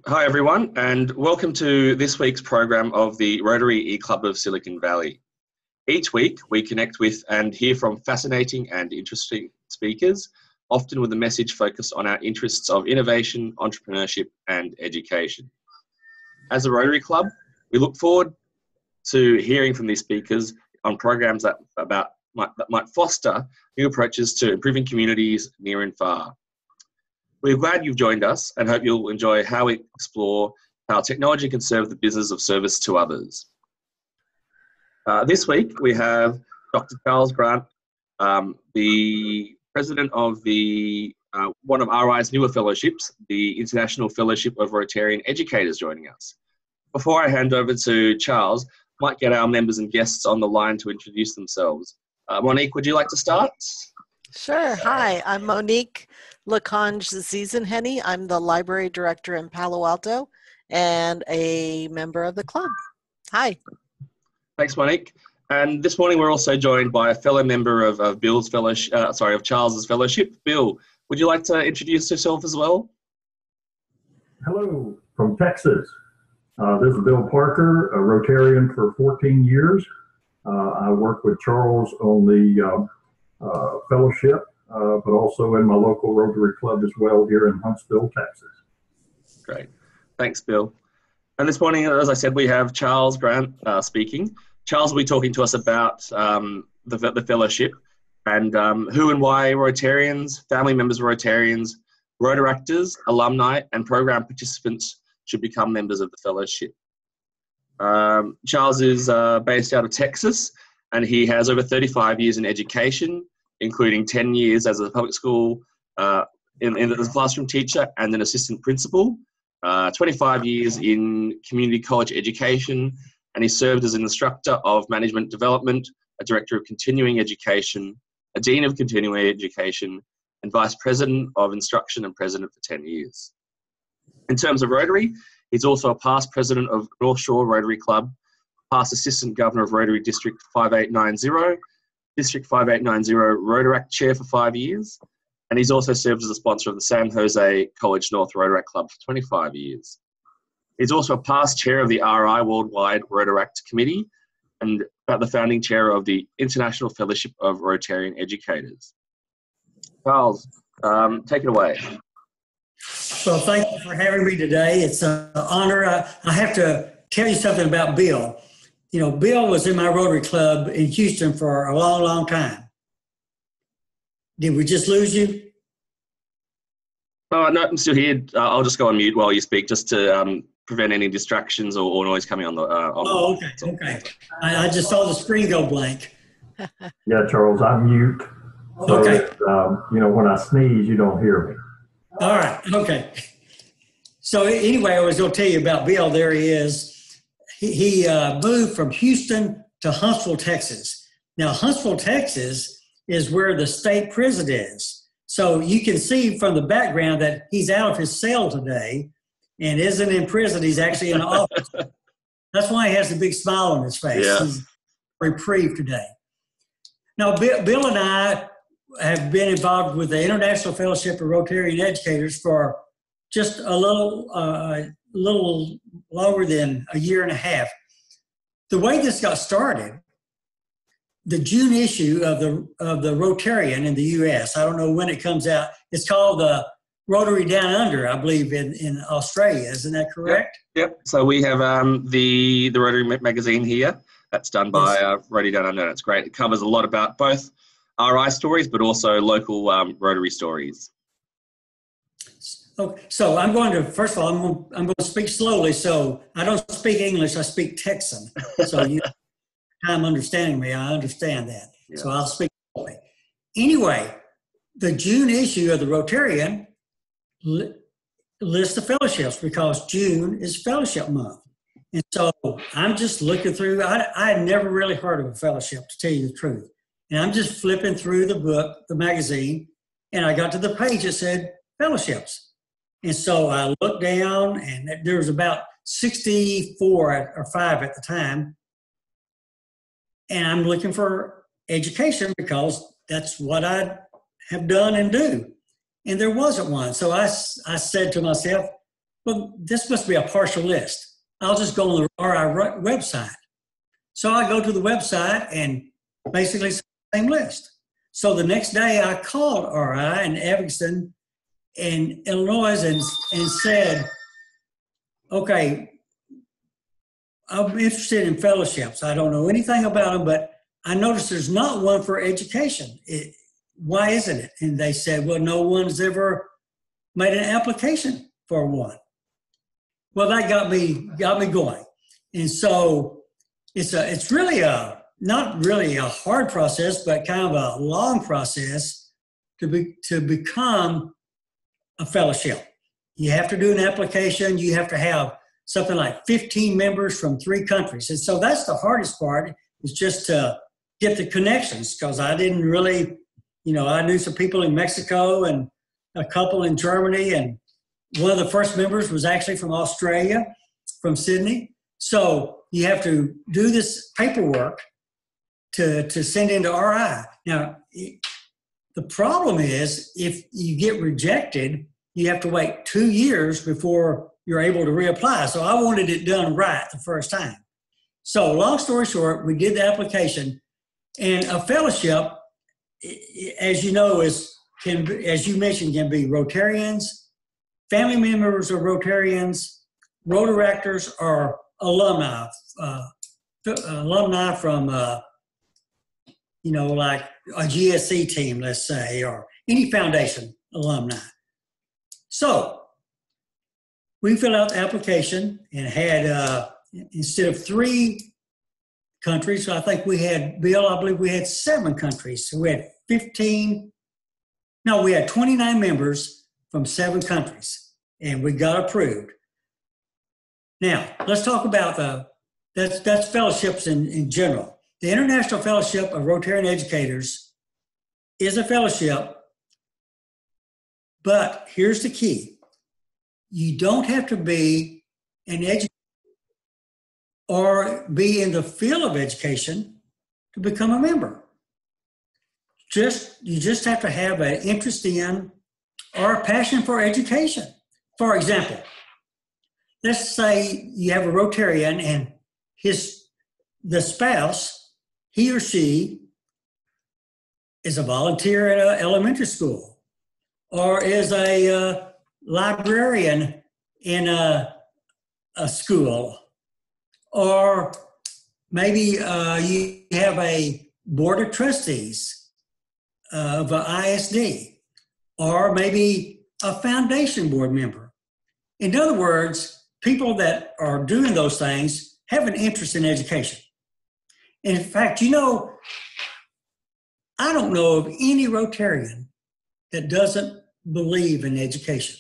Hi everyone, and welcome to this week's program of the Rotary E-Club of Silicon Valley. Each week we connect with and hear from fascinating and interesting speakers, often with a message focused on our interests of innovation, entrepreneurship and education. As a Rotary Club, we look forward to hearing from these speakers on programs that might foster new approaches to improving communities near and far. We're glad you've joined us and hope you'll enjoy how we explore how technology can serve the business of service to others. This week we have Dr. Charles Grant, the president of one of RI's newer fellowships, the International Fellowship of Rotarian Educators, joining us. Before I hand over to Charles, I might get our members and guests on the line to introduce themselves. Monique, would you like to start? Sure. Hi, I'm Monique Laconge-Ziesenhenny. I'm the library director in Palo Alto and a member of the club. Hi. Thanks, Monique. And this morning we're also joined by a fellow member of Charles's fellowship. Bill, would you like to introduce yourself as well? Hello, from Texas. This is Bill Parker, a Rotarian for 14 years. I work with Charles on the fellowship, but also in my local Rotary Club as well here in Huntsville, Texas. Great. Thanks, Bill. And this morning, as I said, we have Charles Grant speaking. Charles will be talking to us about the fellowship and who and why Rotarians, family members of Rotarians, Rotaractors, alumni and program participants should become members of the fellowship. Charles is based out of Texas and he has over 35 years in education, including 10 years as a public school as a classroom teacher and an assistant principal, 25 years in community college education, and he served as an instructor of management development, a director of continuing education, a dean of continuing education, and vice president of instruction and president for 10 years. In terms of Rotary, he's also a past president of North Shore Rotary Club, past assistant governor of Rotary District 5890, District 5890 Rotaract Chair for 5 years, and he's also served as a sponsor of the San Jose College North Rotaract Club for 25 years. He's also a past chair of the RI Worldwide Rotaract Committee and the founding chair of the International Fellowship of Rotarian Educators. Charles, take it away. Well, thank you for having me today. It's an honor. I have to tell you something about Bill. You know, Bill was in my Rotary Club in Houston for a long, long time. Did we just lose you? Oh, no, I'm still here. I'll just go on mute while you speak, just to prevent any distractions or noise coming on the. Okay. I just saw the screen go blank. Yeah, Charles, I'm mute. So Okay. that, when I sneeze, you don't hear me. All right. Okay. So anyway, I was going to tell you about Bill. There he is. He moved from Houston to Huntsville, Texas. Now, Huntsville, Texas is where the state prison is. So you can see from the background that he's out of his cell today and isn't in prison. He's actually in the office. That's why he has a big smile on his face. Yeah. He's reprieved today. Now, Bill and I have been involved with the International Fellowship of Rotarian Educators for just a little longer than a year and a half. The way this got started, the June issue of the Rotarian in the U.S., I don't know when it comes out, it's called the Rotary Down Under, I believe, in Australia. Isn't that correct? Yep. So we have the Rotary magazine here. That's done by Rotary Down Under. It's great. It covers a lot about both RI stories, but also local Rotary stories. Okay, so I'm going to, first of all, I'm going to speak slowly. So I don't speak English, I speak Texan. So you time understanding me, I understand that. Yeah. So I'll speak slowly. Anyway, the June issue of the Rotarian lists the fellowships because June is fellowship month. And so I'm just looking through, I had never really heard of a fellowship, to tell you the truth. And I'm just flipping through the book, the magazine, and I got to the page that said fellowships. And so I looked down, and there was about 64 or 5 at the time. And I'm looking for education because that's what I have done and do. And there wasn't one. So I said to myself, well, this must be a partial list. I'll just go on the RI website. So I go to the website and basically it's the same list. So the next day I called RI in Evanston in Illinois and said, okay, I'm interested in fellowships. I don't know anything about them, but I noticed there's not one for education. Why isn't it? And they said, well, no one's ever made an application for one. Well, that got me going. And so it's really not really a hard process, but kind of a long process to become a fellowship. You have to do an application. You have to have something like 15 members from 3 countries. And so that's the hardest part, is just to get the connections, because I didn't really, I knew some people in Mexico and a couple in Germany, and one of the first members was actually from Australia, from Sydney. So you have to do this paperwork to send into RI. Now, the problem is if you get rejected, you have to wait 2 years before you're able to reapply. So I wanted it done right the first time. So long story short, we did the application, and a fellowship, as you know, as you mentioned, can be Rotarians, family members of Rotarians, Rotaractors, or alumni from, like a GSC team, let's say, or any foundation alumni. So we filled out the application and had, instead of 3 countries, I think we had, Bill, I believe we had 7 countries. So we had 29 members from 7 countries, and we got approved. Now, let's talk about that's fellowships in general. The International Fellowship of Rotarian Educators is a fellowship, but here's the key. You don't have to be an educator or be in the field of education to become a member. You just have to have an interest in or a passion for education. For example, let's say you have a Rotarian and the spouse, he or she is a volunteer at an elementary school, or is a librarian in a school, or maybe you have a board of trustees of an ISD, or maybe a foundation board member. In other words, people that are doing those things have an interest in education. In fact, I don't know of any Rotarian that doesn't believe in education.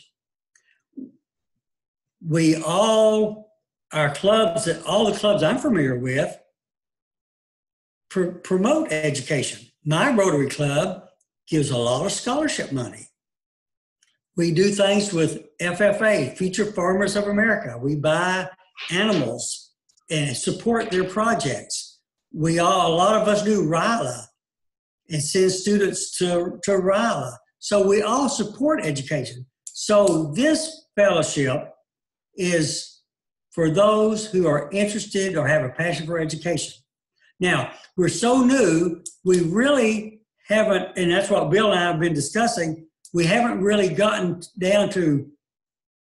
All the clubs I'm familiar with promote education. My Rotary Club gives a lot of scholarship money. We do things with FFA, Future Farmers of America. We buy animals and support their projects. A lot of us do RILA and send students to RILA. So we all support education. So this fellowship is for those who are interested or have a passion for education. Now, we're so new, we really haven't, and that's what Bill and I have been discussing, we haven't really gotten down to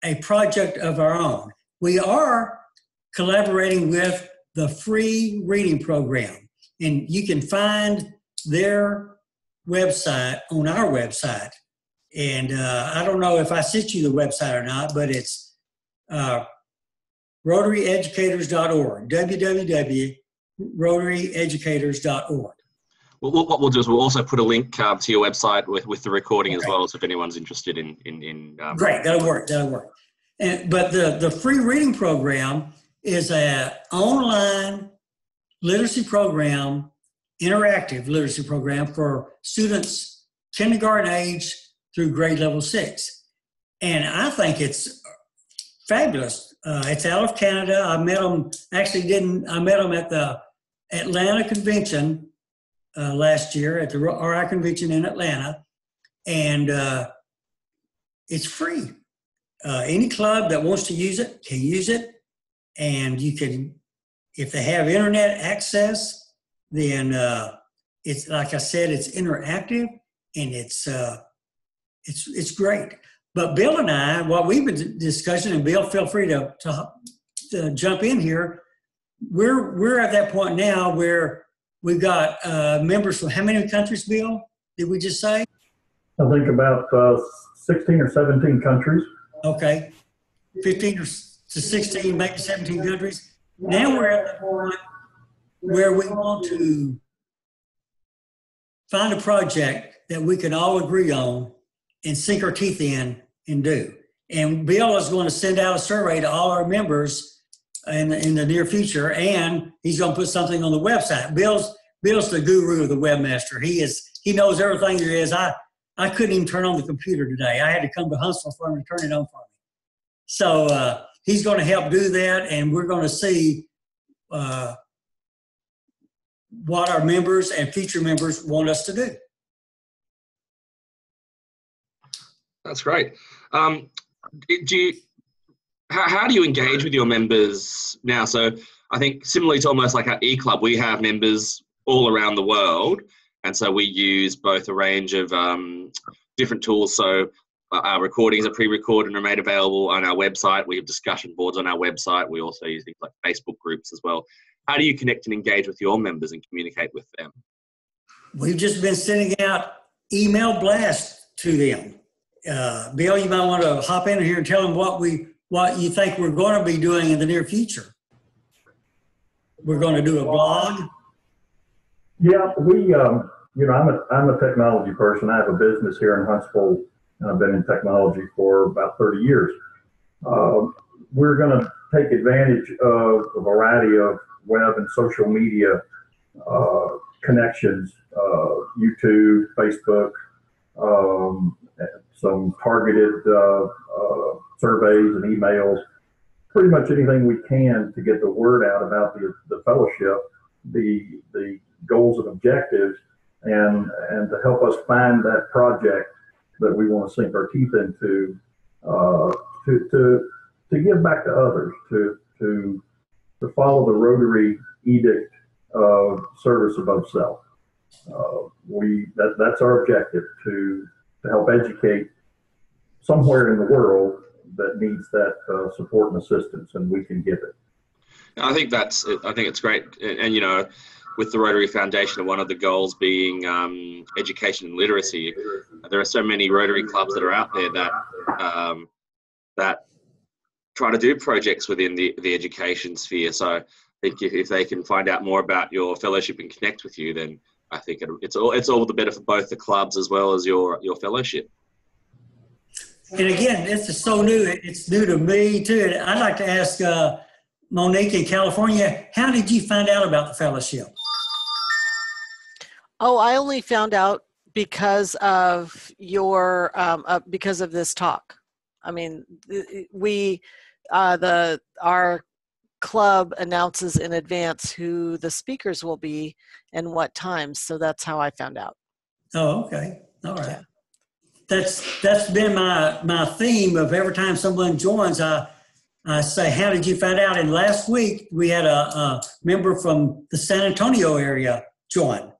a project of our own. We are collaborating with the free reading program, and you can find their website on our website. And I don't know if I sent you the website or not, but it's rotaryeducators.org, www.rotaryeducators.org. Well, what we'll do is we'll also put a link to your website with the recording as well, so if anyone's interested in Great, that'll work. But the free reading program is an online literacy program, interactive literacy program for students kindergarten age through grade level 6. And I think it's fabulous. It's out of Canada. I met them at the Atlanta convention last year, at the RI convention in Atlanta. And it's free. any club that wants to use it can use it. And you can, if they have internet access, then it's, like I said, it's interactive and it's great. But Bill and I, what we've been discussing, and Bill, feel free to jump in here. We're at that point now where we've got members from how many countries, Bill? Did we just say? I think about 16 or 17 countries. Okay, 15 to 16, maybe 17 countries. Now we're at the point where we want to find a project that we can all agree on and sink our teeth in and do. And Bill is going to send out a survey to all our members in the near future, and he's going to put something on the website. Bill's the guru of the webmaster. He knows everything there is. I couldn't even turn on the computer today. I had to come to Huntsville for him to turn it on for me. So he's going to help do that, and we're going to see what our members and future members want us to do. That's great. How do you engage with your members now? So I think similarly to almost like our e-club, we have members all around the world. And so we use both a range of different tools. So our recordings are pre-recorded and are made available on our website. We have discussion boards on our website. We also use things like Facebook groups as well. How do you connect and engage with your members and communicate with them? We've just been sending out email blasts to them. Bill, you might want to hop in here and tell them what you think we're going to be doing in the near future. We're going to do a blog. Yeah, I'm a technology person. I have a business here in Huntsville, and I've been in technology for about 30 years. We're going to take advantage of a variety of web and social media connections, YouTube, Facebook, some targeted surveys and emails, pretty much anything we can to get the word out about the fellowship, the goals and objectives, and to help us find that project that we want to sink our teeth into, to give back to others, to follow the Rotary edict of service above self. That's our objective, to help educate somewhere in the world that needs that support and assistance, and we can give it. I think it's great, and with the Rotary Foundation, one of the goals being education and literacy. There are so many Rotary clubs that are out there that try to do projects within the education sphere. So I think if they can find out more about your fellowship and connect with you, then I think it's all the better for both the clubs as well as your fellowship. And again, this is so new. It's new to me too. I'd like to ask Monique in California, how did you find out about the fellowship? Oh, I only found out because of because of this talk. I mean, our club announces in advance who the speakers will be and what times, so that's how I found out. Oh, okay, all right. Yeah. That's been my theme of every time someone joins, I say, how did you find out? And last week we had a member from the San Antonio area join.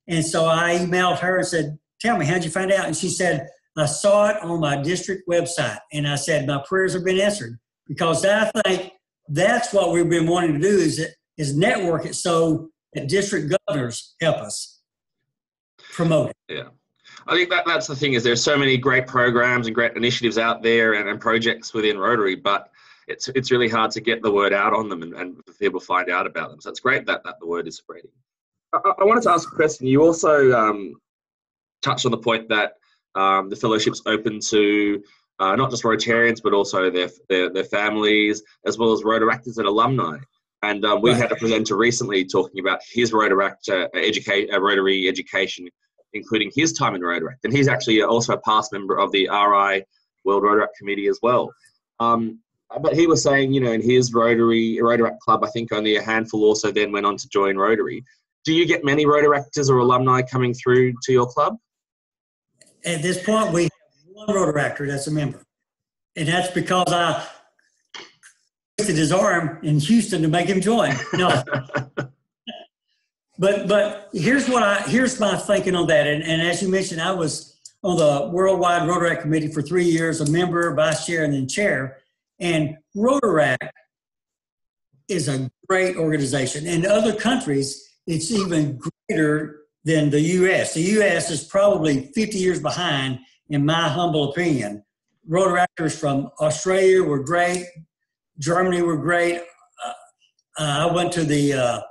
And so I emailed her and said, tell me, how'd you find out? And she said, I saw it on my district website. And I said, my prayers have been answered, because I think that's what we've been wanting to do is network it so that district governors help us promote it. Yeah. I think that's the thing, is there's so many great programs and great initiatives out there and projects within Rotary, but it's really hard to get the word out on them and for people to find out about them. So it's great that the word is spreading. I wanted to ask a question. You also touched on the point that the fellowship's open to not just Rotarians, but also their families, as well as Rotaractors and alumni. And we had a presenter recently talking about his Rotary education, including his time in Rotaract. And he's actually also a past member of the RI World Rotaract Committee as well. But he was saying, in his Rotaract club, I think only a handful also then went on to join Rotary. Do you get many Rotaractors or alumni coming through to your club? At this point, we have one Rotaractor that's a member. And that's because I twisted his arm in Houston to make him join. No. But here's my thinking on that. And as you mentioned, I was on the Worldwide Rotary Committee for 3 years, a member, vice chair, and then chair. And Rotary is a great organization. In other countries, it's even greater than the U.S. The U.S. is probably 50 years behind, in my humble opinion. Rotaractors from Australia were great. Germany were great. I went to the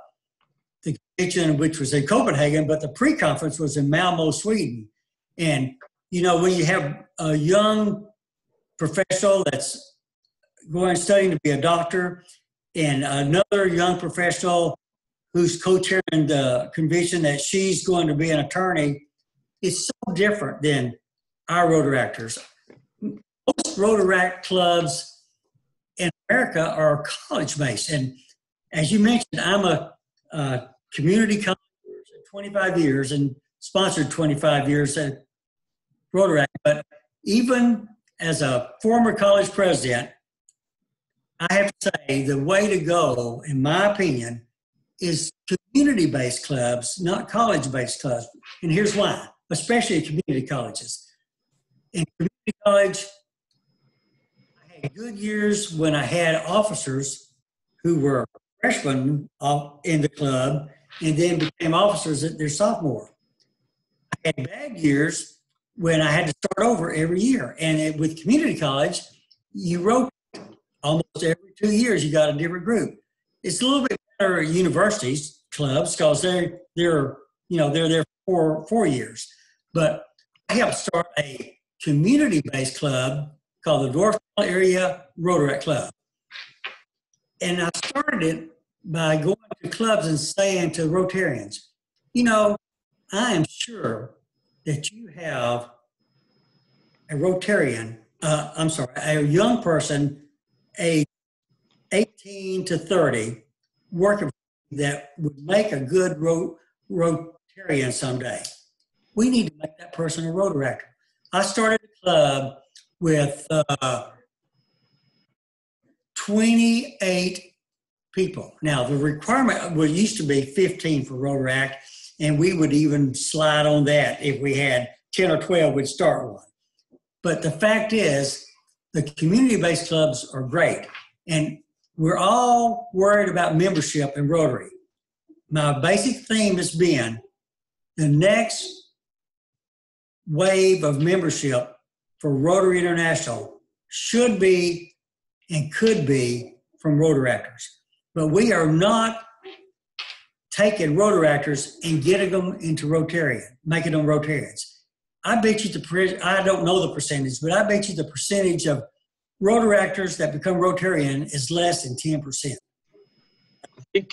convention, which was in Copenhagen, but the pre-conference was in Malmö, Sweden. And, you know, when you have a young professional that's going studying to be a doctor and another young professional who's co-chairing the convention that she's going to be an attorney, it's so different than our Rotaractors. Most Rotaract clubs in America are college-based. And as you mentioned, I'm a community college 25 years and sponsored 25 years at Rotaract. But even as a former college president, I have to say the way to go, in my opinion, is community-based clubs, not college-based clubs. And here's why, especially at community colleges. In community college, I had good years when I had officers who were freshmen in the club and then became officers at their sophomore. I had bad years when I had to start over every year. And with community college, you rotate almost every 2 years, you got a different group. It's a little bit better at universities, clubs, because they're there for 4 years. But I helped start a community-based club called the Dorfville Area Rotary Club. And I started it by going to clubs and saying to Rotarians, you know, I am sure that you have a Rotarian, a young person, age 18 to 30, working that would make a good Rotarian someday. We need to make that person a Rotaractor. I started the club with 28 people. Now, the requirement used to be 15 for Rotaract, and we would even slide on that. If we had 10 or 12, we'd start one. But the fact is, the community-based clubs are great, and we're all worried about membership in Rotary. My basic theme has been the next wave of membership for Rotary International should be and could be from Rotaractors. But we are not taking Rotaractors and getting them into Rotarian, making them Rotarians. I bet you I don't know the percentage, but I bet you the percentage of Rotaractors that become Rotarian is less than 10%. I think,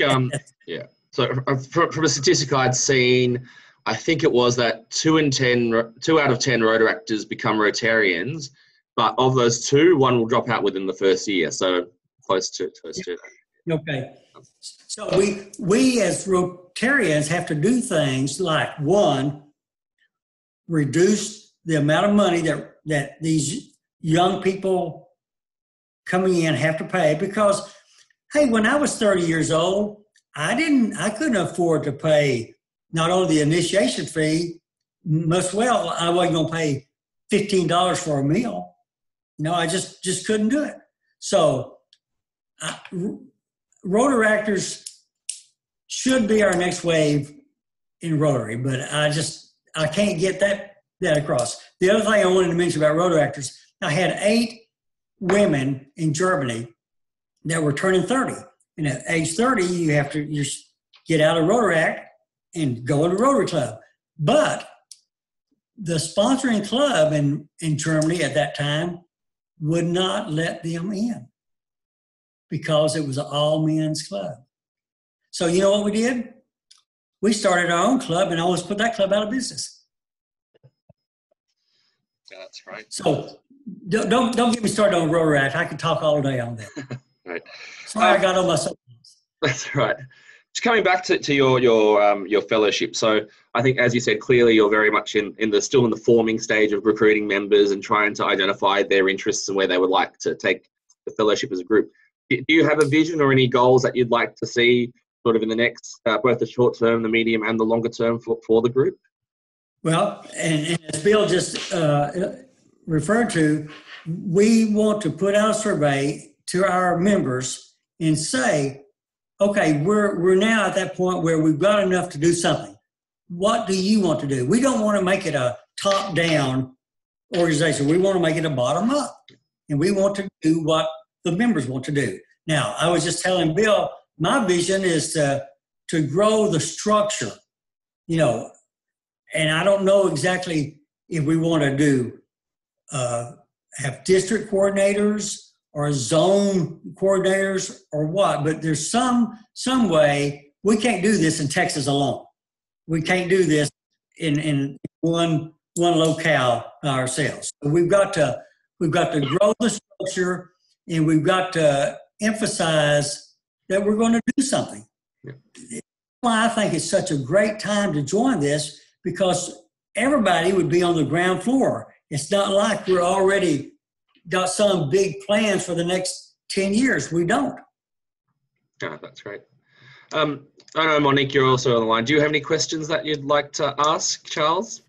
yeah. So from a statistic I'd seen, I think it was that 2 out of 10 Rotaractors become Rotarians, but of those 2, 1 will drop out within the first year. So close to that. Okay. So we as Rotarians have to do things like, 1, reduce the amount of money that these young people coming in have to pay, because, hey, when I was 30 years old, I couldn't afford to pay not only the initiation fee, I wasn't going to pay $15 for a meal. No, I just couldn't do it. So Rotaractors should be our next wave in Rotary, but I can't get that across. The other thing I wanted to mention about Rotaractors, I had 8 women in Germany that were turning 30. And at age 30, you get out of Rotaract and go into Rotary Club. But the sponsoring club in Germany at that time would not let them in because it was an all-men's club. So you know what we did? We started our own club and almost put that club out of business. Yeah, that's right. So don't get me started on Rotaract. I could talk all day on that. Right. Sorry, I got on my soapbox. That's right. Just coming back to your fellowship. So I think, as you said, clearly you're very much still in the forming stage of recruiting members and trying to identify their interests and where they would like to take the fellowship as a group. Do you have a vision or any goals that you'd like to see sort of in the next, both the short term, the medium and the longer term for the group? Well, and as Bill just referred to, we want to put out a survey to our members and say, okay, we're now at that point where we've got enough to do something. What do you want to do? We don't want to make it a top-down organization. We want to make it a bottom-up. And we want to do what the members want to do. Now, I was just telling Bill, my vision is to grow the structure, and I don't know exactly if we want to do have district coordinators or zone coordinators or what, but there's some way. We can't do this in Texas alone. We can't do this in one locale ourselves. So we've got to grow the structure, and we've got to emphasize that we're going to do something. Yeah. That's why I think it's such a great time to join this, because everybody would be on the ground floor. It's not like we're already got some big plans for the next 10 years. We don't. Yeah, that's great. I know, Monique, you're also on the line. Do you have any questions that you'd like to ask Charles?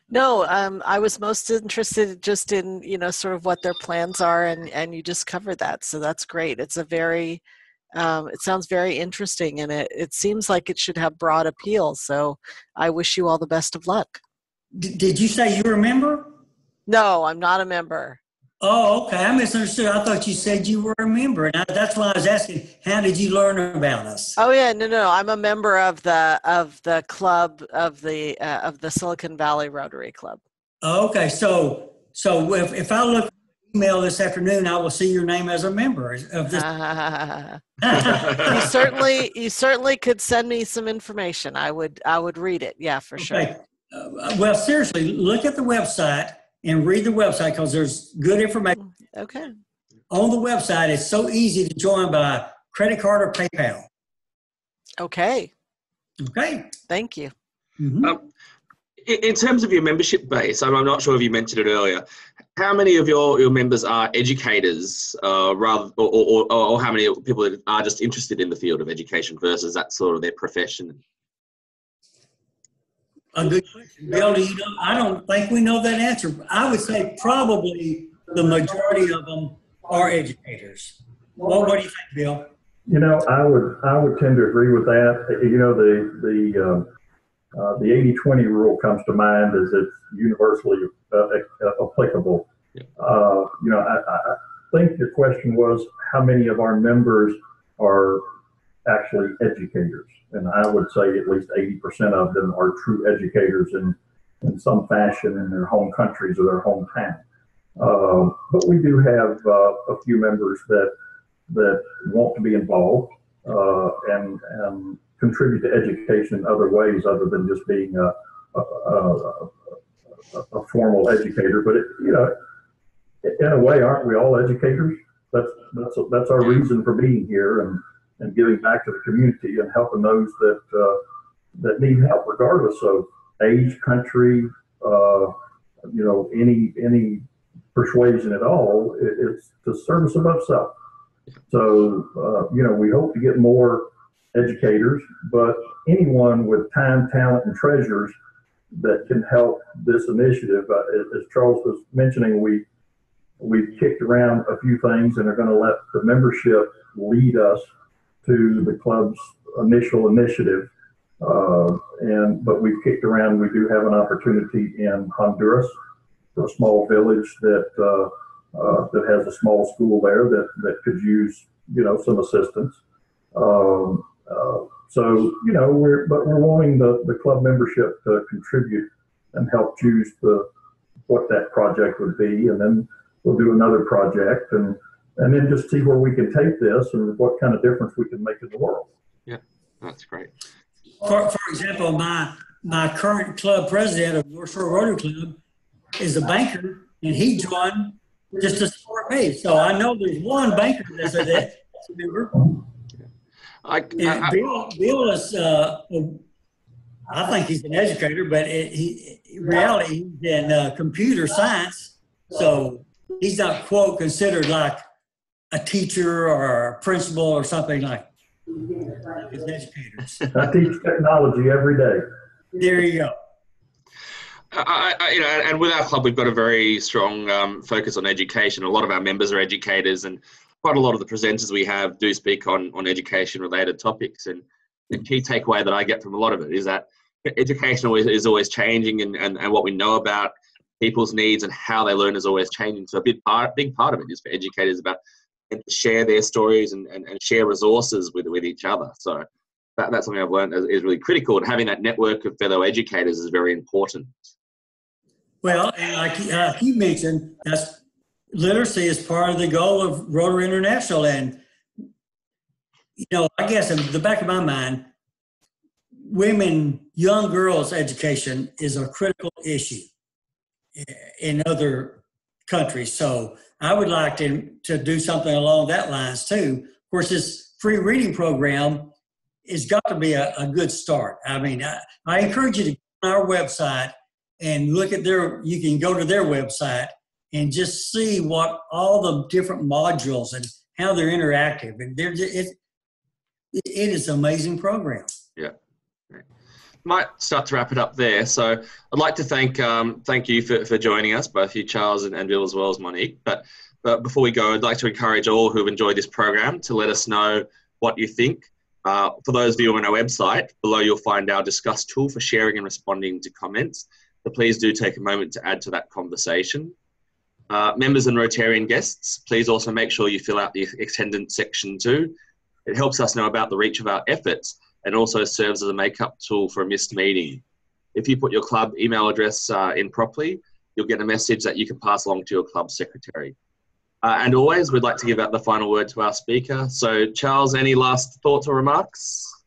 No, I was most interested just in, sort of what their plans are, and you just covered that. So that's great. It's a very, it sounds very interesting, and it seems like it should have broad appeal. So I wish you all the best of luck. Did you say you were a member? No, I'm not a member. Oh, okay. I misunderstood. I thought you said you were a member. And that's why I was asking, how did you learn about us? Oh yeah, no. I'm a member of the club of the Silicon Valley Rotary Club. Oh, okay. So if I look at the email this afternoon, I will see your name as a member of this. You certainly could send me some information. I would read it. Yeah, for sure. Okay. Well, seriously, look at the website and read the website, because there's good information. Okay. On the website, it's so easy to join by credit card or PayPal. Okay. Okay. Thank you. Mm-hmm. In terms of your membership base, I'm not sure if you mentioned it earlier, how many of your members are educators, or how many people are just interested in the field of education versus that sort of their profession? A good question. Bill, I don't think we know that answer. I would say probably the majority of them are educators. What do you think, Bill? I would tend to agree with that. The 80-20 rule comes to mind as it's universally applicable. Yeah. I think the question was how many of our members are actually educators, and I would say at least 80% of them are true educators in some fashion in their home countries or their hometown. But we do have a few members that want to be involved and contribute to education in other ways other than just being a formal educator. But in a way, aren't we all educators? That's our reason for being here and giving back to the community and helping those that need help, regardless of age, country, any persuasion at all. It's to service above self. So we hope to get more educators, but anyone with time, talent, and treasures that can help this initiative. As Charles was mentioning, we've kicked around a few things and are going to let the membership lead us to the club's initial initiative. But we've kicked around, we do have an opportunity in Honduras for a small village that has a small school there that could use, some assistance. We're wanting the club membership to contribute and help choose what that project would be. And then we'll do another project and then just see where we can take this and what kind of difference we can make in the world. Yeah, that's great. For example, my current club president of North Shore Rotary Club is a banker, and he joined just to support me. So I know there's one banker that's a member. Bill is, I think he's an educator, but in reality, he's in computer science. So he's not, quote, considered like a teacher or a principal or something like his educators. I teach technology every day. There you go. And with our club, we've got a very strong focus on education. A lot of our members are educators, and quite a lot of the presenters we have do speak on education-related topics. And the key takeaway that I get from a lot of it is that education is always changing, and what we know about people's needs and how they learn is always changing. So a big part of it is for educators about to share their stories and share resources with each other. So that's something I've learned is really critical, and having that network of fellow educators is very important. Well, and like you mentioned, that's literacy is part of the goal of Rotary International. And, I guess in the back of my mind, young girls' education is a critical issue in other countries. So I would like to do something along that lines too. Of course, this free reading program has got to be a good start. I mean, I encourage you to go on our website and look at you can go to their website and just see what all the different modules and how they're interactive. And it is an amazing program. Yeah. Might start to wrap it up there. So I'd like to thank you for joining us, both you, Charles, and Bill, as well as Monique. But before we go, I'd like to encourage all who have enjoyed this program to let us know what you think. For those of you on our website, below you'll find our Discuss tool for sharing and responding to comments. So please do take a moment to add to that conversation. Members and Rotarian guests, please also make sure you fill out the attendance section too. It helps us know about the reach of our efforts and also serves as a make-up tool for a missed meeting. If you put your club email address in properly, you'll get a message that you can pass along to your club secretary. And always, we'd like to give out the final word to our speaker. So, Charles, any last thoughts or remarks?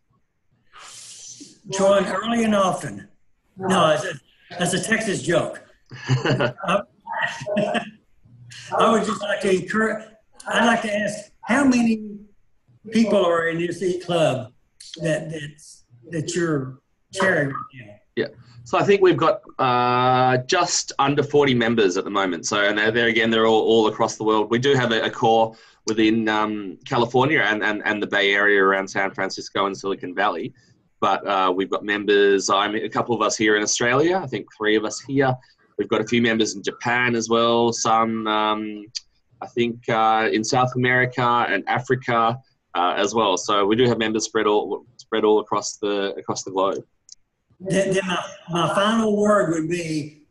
Join early and often. No, that's a Texas joke. I would just like to I'd like to ask, how many people are in this club that you're chairing right now? Yeah. So I think we've got just under 40 members at the moment. So, and they're all across the world. We do have a core within California and the Bay Area around San Francisco and Silicon Valley. But we've got members, a couple of us here in Australia, I think 3 of us here. We've got a few members in Japan as well, some I think in South America and Africa as well. So we do have members spread all across the globe. Then my final word would be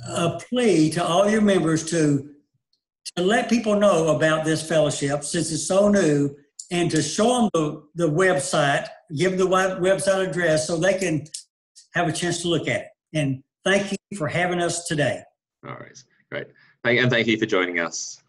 a plea to all your members to let people know about this fellowship since it's so new, and to show them the website, give them the website address so they can have a chance to look at it. And thank you for having us today. All right, great. And thank you for joining us.